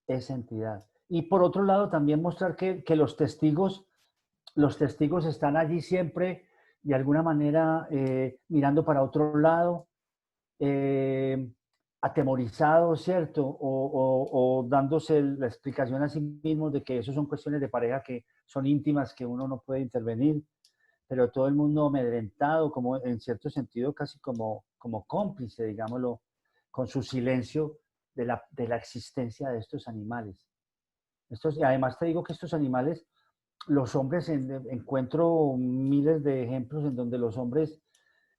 esa entidad. Y por otro lado, también mostrar que los testigos están allí siempre, de alguna manera, mirando para otro lado, eh, atemorizados, ¿cierto? O dándose la explicación a sí mismos de que eso son cuestiones de pareja que son íntimas, que uno no puede intervenir, pero todo el mundo amedrentado, como en cierto sentido, casi como cómplice, digámoslo, con su silencio de la existencia de estos animales. Y además te digo que estos animales, los hombres, encuentro miles de ejemplos en donde los hombres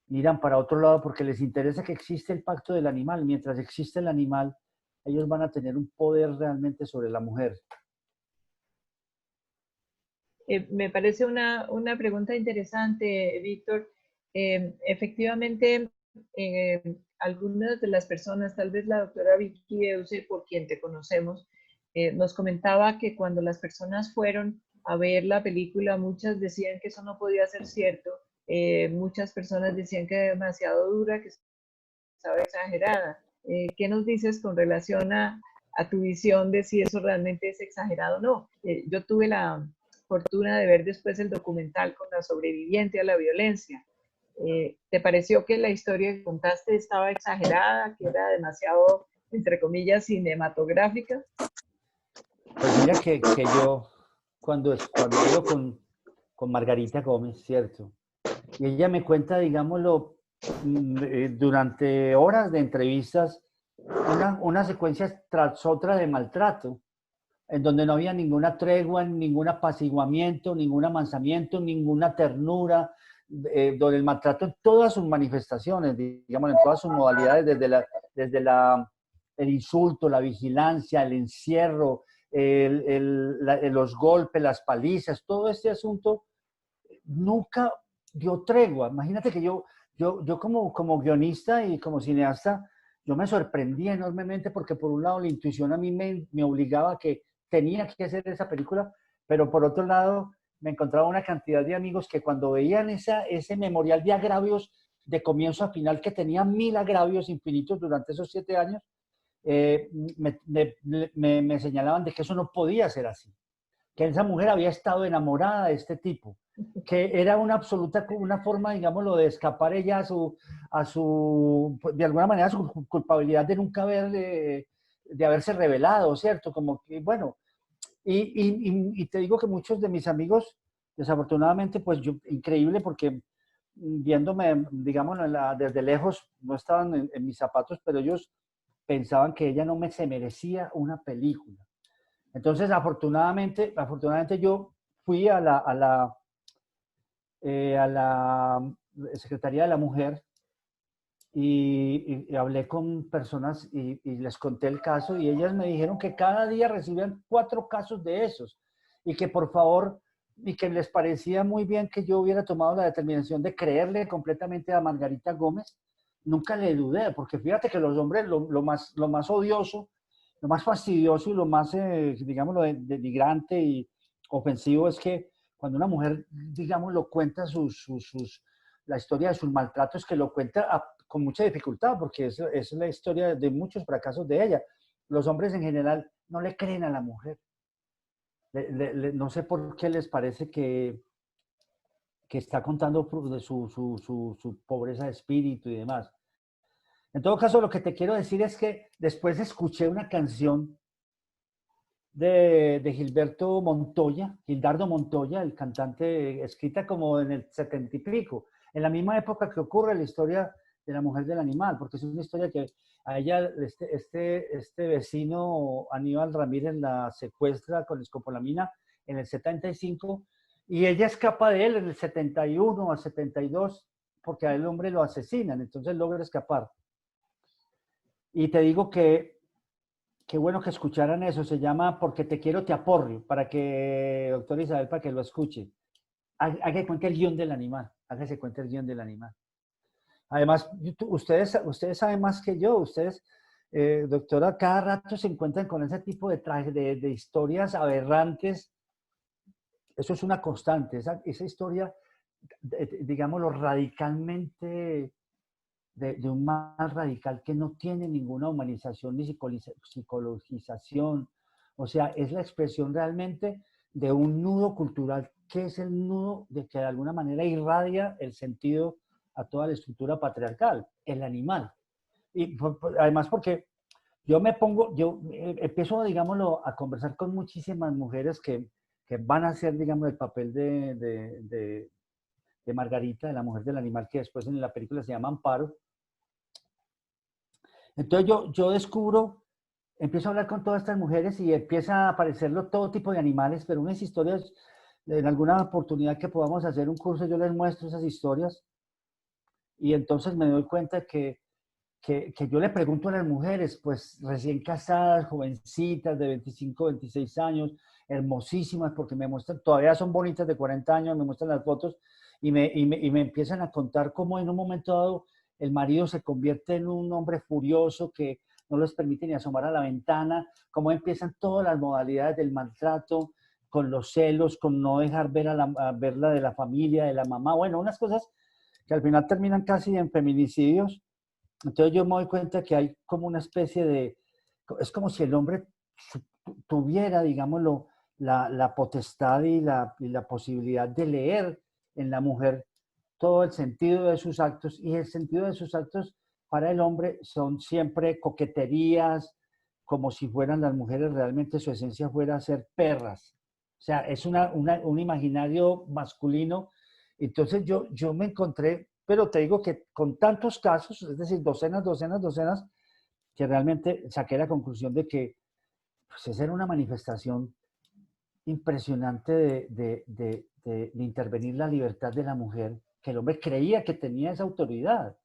miran para otro lado porque les interesa que existe el pacto del animal. Mientras existe el animal, ellos van a tener un poder realmente sobre la mujer. Me parece una pregunta interesante, Víctor. Efectivamente, algunas de las personas, tal vez la doctora Vicky Euse, por quien te conocemos, nos comentaba que cuando las personas fueron a ver la película, muchas decían que eso no podía ser cierto. Muchas personas decían que era demasiado dura, que estaba exagerada. ¿Qué nos dices con relación a tu visión de si eso realmente es exagerado o no? Yo tuve la fortuna de ver después el documental con la sobreviviente a la violencia. ¿Te pareció que la historia que contaste estaba exagerada, que era demasiado, entre comillas, cinematográfica? Pues mira que yo, cuando hablo con Margarita Gómez, ¿cierto? Y ella me cuenta, digámoslo, durante horas de entrevistas, una secuencia tras otra de maltrato, en donde no había ninguna tregua, ningún apaciguamiento, ningún amansamiento, ninguna ternura, donde el maltrato en todas sus manifestaciones, digamos, en todas sus modalidades, desde el insulto, la vigilancia, el encierro, los golpes, las palizas, todo este asunto nunca dio tregua. Imagínate que yo como guionista y como cineasta, yo me sorprendía enormemente porque por un lado la intuición a mí me obligaba a que tenía que hacer esa película, pero por otro lado me encontraba una cantidad de amigos que cuando veían ese memorial de agravios de comienzo a final, que tenía 1000 agravios infinitos durante esos 7 años, me señalaban de que eso no podía ser así, que esa mujer había estado enamorada de este tipo, que era una forma, digámoslo, de escapar ella de alguna manera, a su culpabilidad de nunca de haberse revelado, ¿cierto? Como que, bueno, y te digo que muchos de mis amigos, desafortunadamente, pues yo, increíble porque viéndome, digamos, desde lejos, no estaban en mis zapatos, pero ellos pensaban que ella no se merecía una película. Entonces, afortunadamente yo fui a la Secretaría de la Mujer y hablé con personas y les conté el caso y ellas me dijeron que cada día recibían 4 casos de esos y que por favor, y que les parecía muy bien que yo hubiera tomado la determinación de creerle completamente a Margarita Gómez. Nunca le dudé, porque fíjate que los hombres lo más odioso, lo más fastidioso y lo más, digamos, denigrante y ofensivo es que cuando una mujer, digamos, lo cuenta la historia de sus maltratos, que lo cuenta con mucha dificultad, porque es la historia de muchos fracasos de ella. Los hombres en general no le creen a la mujer. No sé por qué les parece que está contando de su pobreza de espíritu y demás. En todo caso, lo que te quiero decir es que después escuché una canción de Gildardo Montoya, el cantante, escrita como en el 70 y pico, en la misma época que ocurre la historia de la mujer del animal, porque es una historia que a ella, este vecino Aníbal Ramírez la secuestra con escopolamina en el 75 y ella escapa de él en el 71 al 72 porque a el hombre lo asesinan, entonces logra escapar. Y te digo que qué bueno que escucharan eso. Se llama Porque te quiero, te aporrio, para que, doctora Isabel, para que lo escuche. Hágase cuenta el guión del animal. Hágase cuenta el guión del animal. Además, ustedes saben más que yo. Ustedes, doctora, cada rato se encuentran con ese tipo de trajes, de historias aberrantes. Eso es una constante. Esa historia, digámoslo, radicalmente de un mal radical que no tiene ninguna humanización ni psicologización, O sea, es la expresión realmente de un nudo cultural, que es el nudo de que de alguna manera irradia el sentido a toda la estructura patriarcal, el animal. Y además porque yo empiezo, digámoslo, a conversar con muchísimas mujeres que van a hacer, digamos, el papel de Margarita, de la mujer del animal, que después en la película se llama Amparo. Entonces yo descubro, empiezo a hablar con todas estas mujeres y empieza a aparecerlo todo tipo de animales, pero unas historias, en alguna oportunidad que podamos hacer un curso, yo les muestro esas historias y entonces me doy cuenta que yo le pregunto a las mujeres, pues recién casadas, jovencitas de 25, 26 años, hermosísimas, porque me muestran, todavía son bonitas de 40 años, me muestran las fotos y me empiezan a contar cómo en un momento dado el marido se convierte en un hombre furioso que no les permite ni asomar a la ventana, cómo empiezan todas las modalidades del maltrato, con los celos, con no dejar ver a verla de la familia, de la mamá, bueno, unas cosas que al final terminan casi en feminicidios. Entonces yo me doy cuenta que hay como una especie de, es como si el hombre tuviera, digámoslo, la potestad y la posibilidad de leer en la mujer todo el sentido de sus actos, y el sentido de sus actos para el hombre son siempre coqueterías, como si fueran las mujeres realmente su esencia fuera ser perras. O sea, es un imaginario masculino. Entonces yo me encontré, pero te digo que con tantos casos, es decir, docenas, docenas, docenas, que realmente saqué la conclusión de que pues, esa era una manifestación impresionante de intervenir la libertad de la mujer, que el hombre creía que tenía esa autoridad,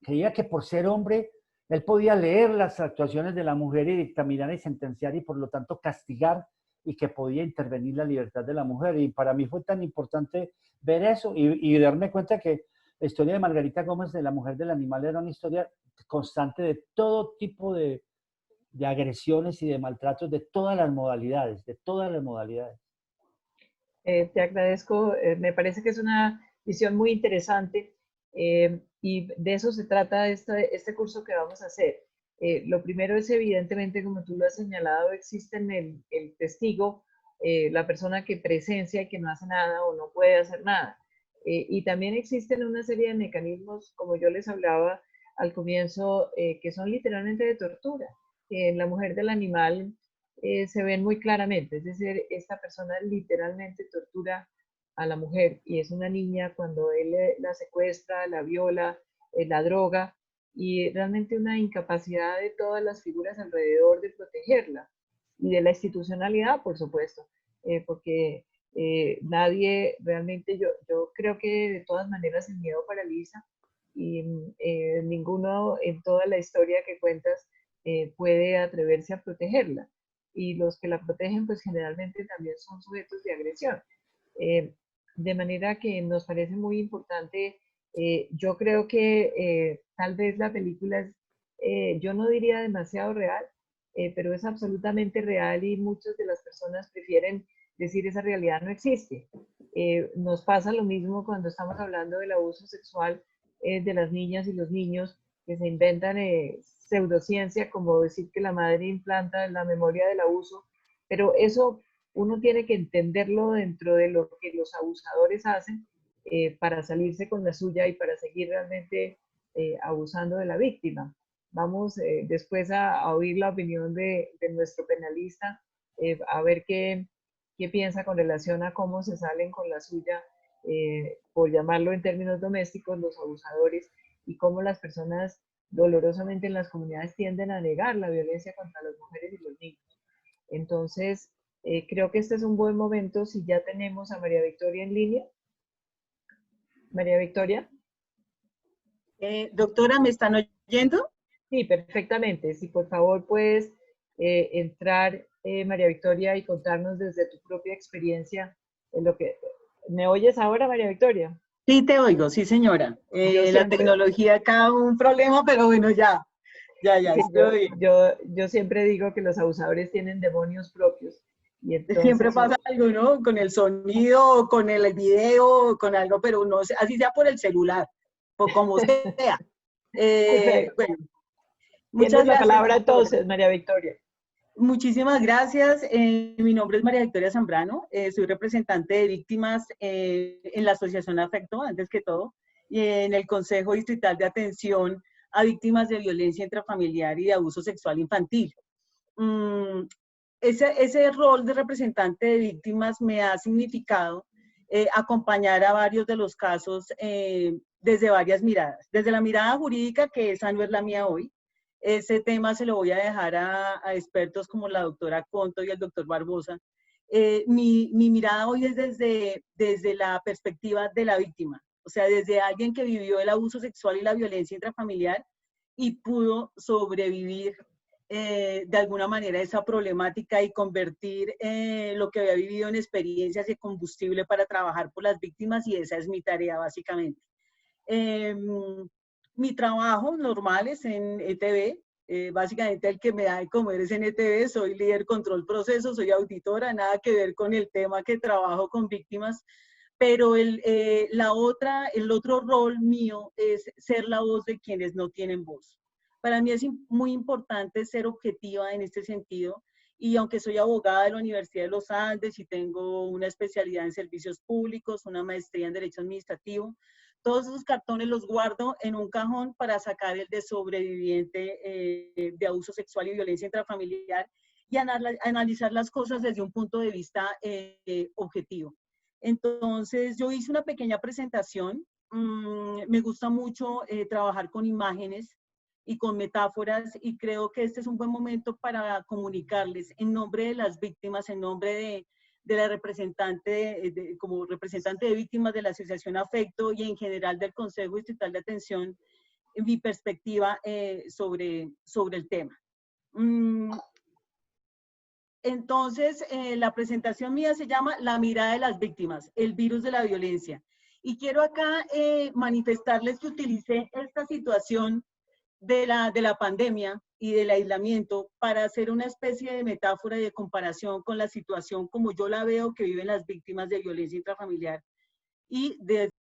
creía que por ser hombre él podía leer las actuaciones de la mujer y dictaminar y sentenciar y por lo tanto castigar, y que podía intervenir la libertad de la mujer. Y para mí fue tan importante ver eso y darme cuenta que la historia de Margarita Gómez, de la mujer del animal, era una historia constante de todo tipo de agresiones y de maltratos de todas las modalidades, de todas las modalidades. Te agradezco, me parece que es una visión muy interesante y de eso se trata este curso que vamos a hacer. Lo primero es evidentemente, como tú lo has señalado, existe el testigo, la persona que presencia y que no hace nada o no puede hacer nada. Y también existen una serie de mecanismos, como yo les hablaba al comienzo, que son literalmente de tortura. En la mujer del animal se ven muy claramente, es decir, esta persona literalmente tortura a la mujer y es una niña cuando él la secuestra, la viola, la droga y realmente una incapacidad de todas las figuras alrededor de protegerla y de la institucionalidad, por supuesto, porque nadie realmente, yo creo que de todas maneras el miedo paraliza y ninguno en toda la historia que cuentas puede atreverse a protegerla y los que la protegen pues generalmente también son sujetos de agresión. Eh, de manera que nos parece muy importante, yo creo que tal vez la película es, yo no diría demasiado real, pero es absolutamente real y muchas de las personas prefieren decir esa realidad no existe. Nos pasa lo mismo cuando estamos hablando del abuso sexual de las niñas y los niños que se inventan pseudociencia, como decir que la madre implanta la memoria del abuso, pero eso uno tiene que entenderlo dentro de lo que los abusadores hacen para salirse con la suya y para seguir realmente abusando de la víctima. Vamos después a oír la opinión de nuestro penalista, a ver qué piensa con relación a cómo se salen con la suya, por llamarlo en términos domésticos, los abusadores, y cómo las personas dolorosamente en las comunidades tienden a negar la violencia contra las mujeres y los niños. Entonces, creo que este es un buen momento si ya tenemos a María Victoria en línea. María Victoria. Doctora, ¿me están oyendo? Sí, perfectamente. Si por favor puedes entrar, María Victoria, y contarnos desde tu propia experiencia en lo que... ¿Me oyes ahora, María Victoria? Sí, te oigo, sí, señora. La tecnología acá un problema, pero bueno, ya sí, estoy. yo siempre digo que los abusadores tienen demonios propios. Y entonces, siempre pasa algo, ¿no? Con el sonido, con el video, con algo, pero no sé, así sea por el celular, o como sea. Bueno, muchas gracias. Muchas Tienes la gracias, palabra doctora. entonces, María Victoria. Muchísimas gracias. Mi nombre es María Victoria Zambrano. Soy representante de víctimas en la Asociación Afecto, antes que todo, y en el Consejo Distrital de Atención a Víctimas de Violencia Intrafamiliar y de Abuso Sexual Infantil. Ese rol de representante de víctimas me ha significado acompañar a varios de los casos desde varias miradas. Desde la mirada jurídica, que esa no es la mía hoy. Ese tema se lo voy a dejar a expertos como la doctora Conto y el doctor Barbosa. Mi mirada hoy es desde la perspectiva de la víctima, o sea, desde alguien que vivió el abuso sexual y la violencia intrafamiliar y pudo sobrevivir de alguna manera esa problemática y convertir lo que había vivido en experiencias y combustible para trabajar por las víctimas, y esa es mi tarea básicamente. Mi trabajo normal es en ETV, básicamente el que me da de comer es en ETV, soy líder control proceso, soy auditora, nada que ver con el tema que trabajo con víctimas, pero el otro rol mío es ser la voz de quienes no tienen voz. Para mí es muy importante ser objetiva en este sentido, y aunque soy abogada de la Universidad de los Andes y tengo una especialidad en servicios públicos, una maestría en Derecho Administrativo, todos esos cartones los guardo en un cajón para sacar el de sobreviviente de abuso sexual y violencia intrafamiliar y analizar las cosas desde un punto de vista objetivo. Entonces, yo hice una pequeña presentación. Me gusta mucho trabajar con imágenes y con metáforas, y creo que este es un buen momento para comunicarles en nombre de las víctimas, en nombre de la representante, como representante de víctimas de la Asociación Afecto y en general del Consejo Distrital de Atención, mi perspectiva sobre el tema. Entonces, la presentación mía se llama La mirada de las víctimas, el virus de la violencia. Y quiero acá manifestarles que utilicé esta situación de la pandemia y del aislamiento para hacer una especie de metáfora y de comparación con la situación como yo la veo que viven las víctimas de violencia intrafamiliar y de